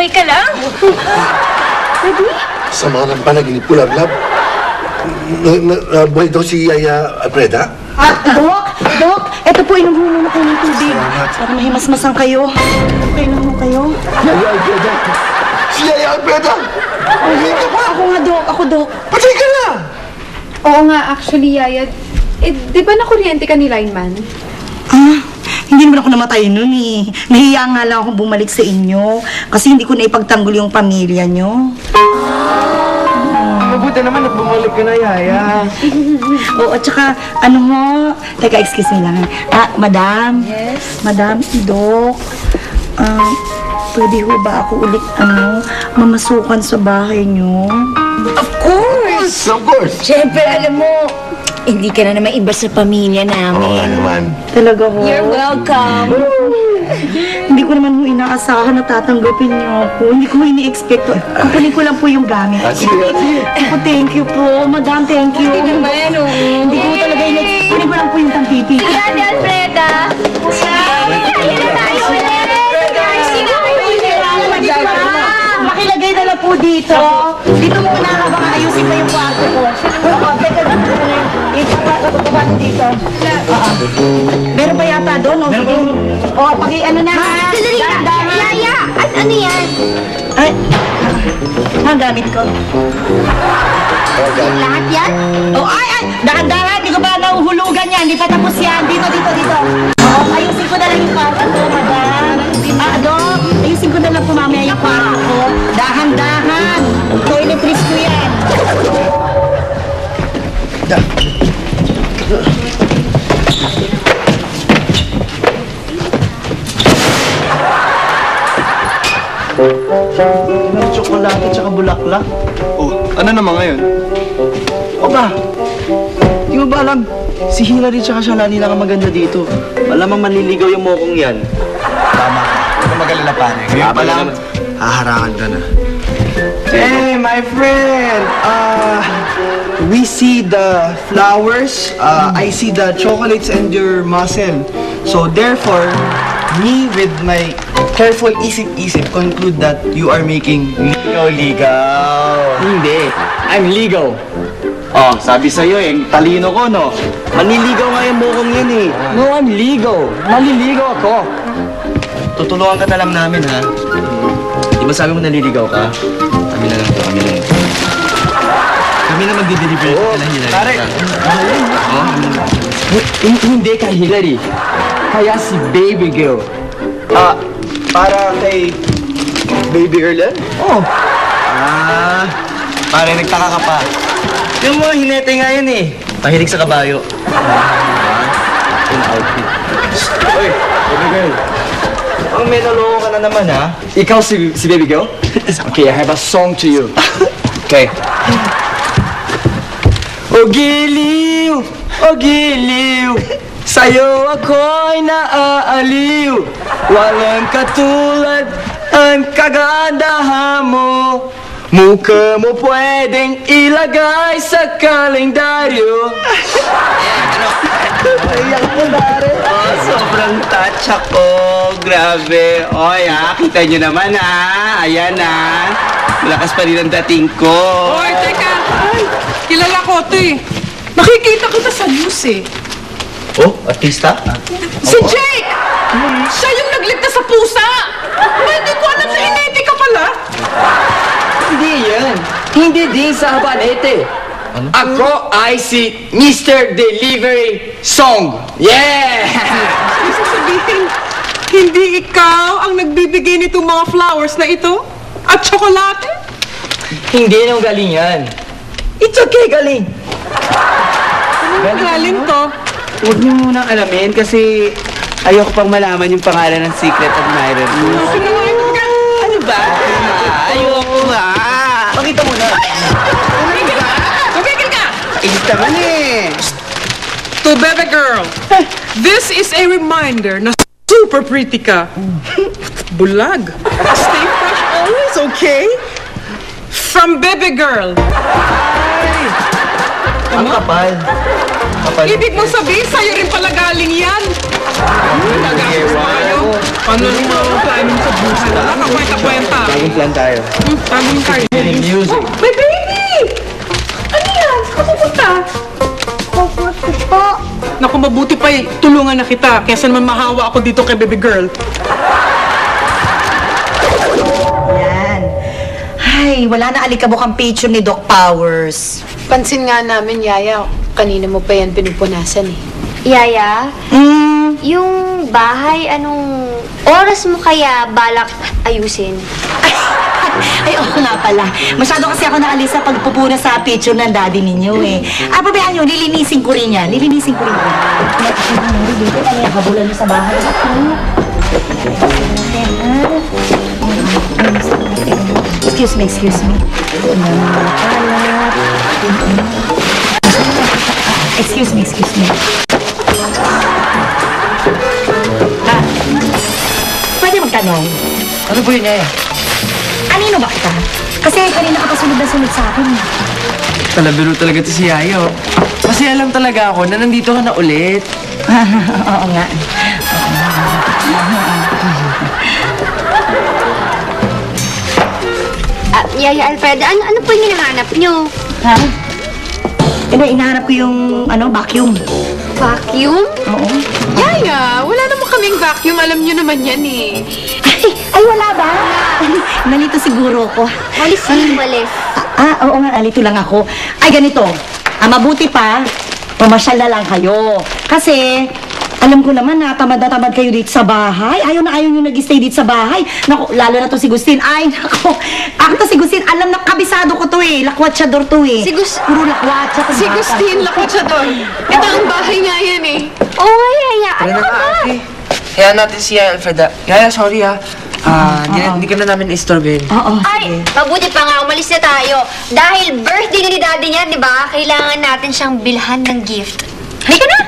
Okay ka lang? Pwede? Sama ng panaginip ko, Lablab. Buhay daw si Yaya Alfreda? Dok, eto po, inom muna kayo ng tubig. Salamat. Para mahimasmasan kayo. Inom mo kayo. Yaya Alfreda! Si Yaya Alfreda! Ako, Dok. Patay ka na! Oo nga, actually, Yaya. Di ba nakuryente ka ni Lineman? Hindi naman ako namatay nun eh. Nahiya nga lang akong bumalik sa inyo. Kasi hindi ko na ipagtanggol yung pamilya nyo. Mabuti naman at bumalik ka na, Yaya. Oo, at saka, teka, excuse me lang. Madam. Yes? Madam, Dok. Pwede ho ba ako ulit, mamasukan sa bahay nyo? Of course! Of course! Siyempre, alam mo, hindi ka na naman iba sa pamilya namin. Oo nga naman. Talaga ho? You're welcome. Hindi ko naman ho inaasahan na tatanggapin niyo ako. Hindi ko ini-expect. Kukunin ko lang po yung gamit. Sige. Ako, thank you po. Madam, thank you. Hindi naman, Hindi ko talaga ini-expect. Kunin ko lang po yung tangpipi. Yan, Alfreda. Ayun na tayo ulit. Guys, sino kayo ulit? Makilagay na lang po dito. Dito muna habang ayusin pa yung kwarto ko. Teka, ipapapapapa dito. Meron ba yata doon? Pag-i-ano na. Sandali na. Yaya, ano yan? Ay, gamit ko. Lahat yan? Ay! Dahan-dahan! Hindi ko ba nauhulugan yan? Hindi pa tapos yan. Dito. Ayusin ko na lang yung kwarto ko, madam. Dok, ayusin ko na lang po mamaya yung kwarto ko. Dahan-dahan! Toiletries ko yan. May tsokolate tsaka bulaklak. Oh, ano naman ngayon? Opa, di mo ba alam? Si Hillary tsaka Shalani lang ang maganda dito. Malamang manliligaw yung mokong yan. Tama ka. Huwag ka mag-alala, pare. Ngayon pa lang, haharangan ka na. Hey, my friend! We see the flowers, I see the chocolates and your muscle. So therefore, me with my careful isip-isip conclude that you are making ligaw. Hindi, I'm legal. Oh, sabi sa'yo talino ko, no? Manliligaw nga yung mukong yan eh. No, I'm legal. Manliligaw ako. Tutulungan ka na lang namin, ha? Di ba sabi mo naliligaw ka? Kami na lang to, kami lang. Kami na magdi-deliver ka na Hillary. Pare! Hindi kay Hillary. Kaya si baby girl. Para kay baby girl yan? Oo. Pare, nagtaka ka pa. Yung mga hinete nga yan eh. Mahilig sa kabayo. Yung outfit. Oy, baby girl. Ang menaloko ka na naman, ha? Ikaw si baby girl? Okay, I have a song to you. Okay. O giliw! O giliw! Sa'yo ako'y naaaliw. Walang katulad ang kagandahan mo. Mukha mo pwedeng ilagay sa kalendaryo. Iyak mo, Dare. Oh, sobrang touch ako. Grabe. Oy, kita nyo naman, Ayan, malakas pa rin ang dating ko. Hoy, teka! Ay, kilala ko ito eh. Nakikita kita sa news eh. Oh, artista? Si Jake! Siya yung nagligtas sa pusa! Hindi ko alam na hinete ka pala. Hindi yan. Hindi din sa Habanete. Ako ay si Mr. Delivery Song. Yeah! Ibig sabihin, hindi ikaw ang nagbibigay nitong mga flowers na ito? At tsokolate? Hindi nang galing yan. It's okay, galing. Anong galing to? Huwag niyo munang alamin kasi ayoko pang malaman yung pangalan ng secret admirer ko. Ano ba? Ayoko nga. Pakita mo na. Tumigil ka! Inis naman eh. To baby girl, this is a reminder na super pretty ka. Bulag. Stay fresh always, okay? From baby girl. Ang kapal. Ibig mong sabihin, sa'yo rin pala galing yan. Nagagas tayo. Ano yung mga planning sa buhay? Wala ka kwenta-kwenta. Bagong plan tayo. Bagong tayo. Music. My baby! Ano yan? Saan ka pupunta? Po. Naku, mabuti pa tulungan na kita kaysa naman mahawa ako dito kay baby girl. Yan. Ay, wala na alikabok ang picture ni Doc Powers. Pansin nga namin, Yaya, kanina mo pa yan pinupunasan eh. Yaya, yung bahay, anong oras mo kaya balak ayusin? Ay, oo nga pala. Masyado kasi ako naalis sa pagpupuna sa picture ng daddy ninyo eh. Pabayaan nyo, lilinisin ko rin yan. Lilinisin ko rin yan. Dito, kaya kabulan nyo sa bahay. Excuse me, excuse me. Excuse me, excuse me. Pwede magtanong? Ano po yun, Yaya? Anino ba kita? Kasi kanina ka pasunod na sunod sa akin. Talabiro talaga to si Yaya, oh. Kasi alam talaga ako na nandito ka na ulit. Oo nga. Yaya Alfreda, ano po yung hinahanap nyo? Ha? Inahanap ko yung, vacuum. Vacuum? Oo. Yaya, wala naman kaming vacuum. Alam nyo naman yan eh. Ay, wala ba? Nalito siguro ko. Walis yung walis. Oo nga, nalito lang ako. Ay, ganito. Mabuti pa, pamasyal na lang kayo. Kasi, alam ko naman na tamad kayo dito sa bahay. Ayaw na ayaw nyo nag-stay dito sa bahay. Naku, lalo na to si Gustin. Ay, naku. Ako to si Gustin, alam na kabisado ko to eh. Lakwatsyador to eh. Puro lakwatsa. Si Gustin, lakot siya doon. Ito ang bahay nga yan eh. Oo nga, Yaya. Ano Tara na ka nga, ba? ate. Kaya natin si Yaya Alfreda. Yaya, sorry ha. Hindi ka na namin istorben. Oo, Ay, sige. mabuti pa nga, umalis na tayo. Dahil birthday ni daddy niya, di ba? Kailangan natin siyang bilhan ng gift. Halika na!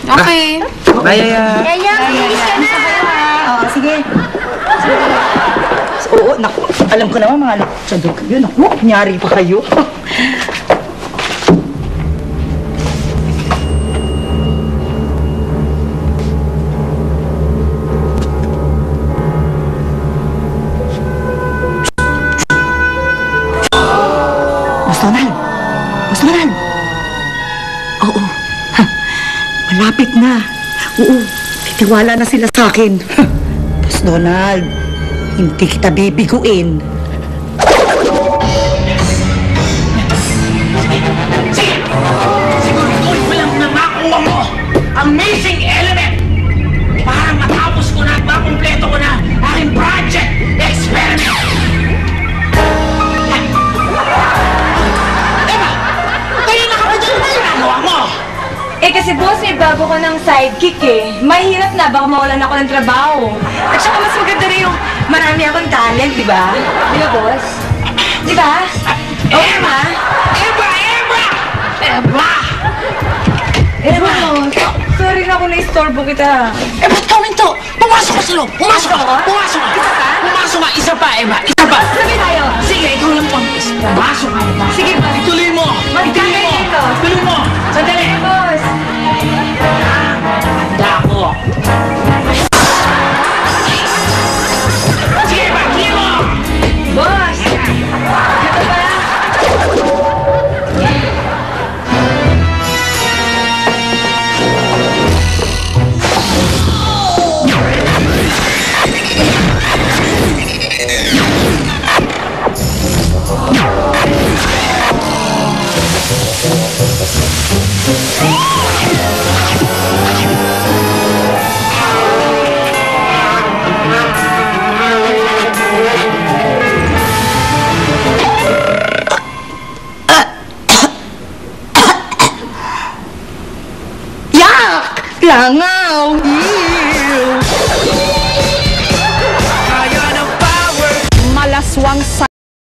Okay. Bye, Yaya. Yaya, umalis ka na! Oo, sige. Oo, naku. Alam ko naman mga lakwatsyador kayo. Naku, kunyari pa kayo. Basta na. Oo. Malapit na. Oo. Titiwala na sila sa akin. Boss Donald, hindi kita bibiguin. Siguro walang na makuha mo ang missing element para matapos ko na at makumpleto ko na aking project experiment. Kasi boss, may bago ko ng sidekick eh. Mahirap na, baka mawalan ako ng trabaho. At saka mas maganda rin yung marami akong talent, di ba? Di ba, boss? Di ba? Okay ba? Eba! Sorry na kung na-istorbo kita. Ba't gawin to? Pumasok ka sa loob! Pumasok ka! Pumasok ka! Isa pa, Eva! Isa pa! Sabi tayo. Sige, ikaw lang po. Pumasok ka, Eva! Sige, boss. Ituloy mo! Magkakay dito. Ituloy mo! Sandali! Boss. Handa ako! Sige, Eva! Ituloy mo! Boss. Ito ba? Langaw! Kaya ng power! Malaswang sa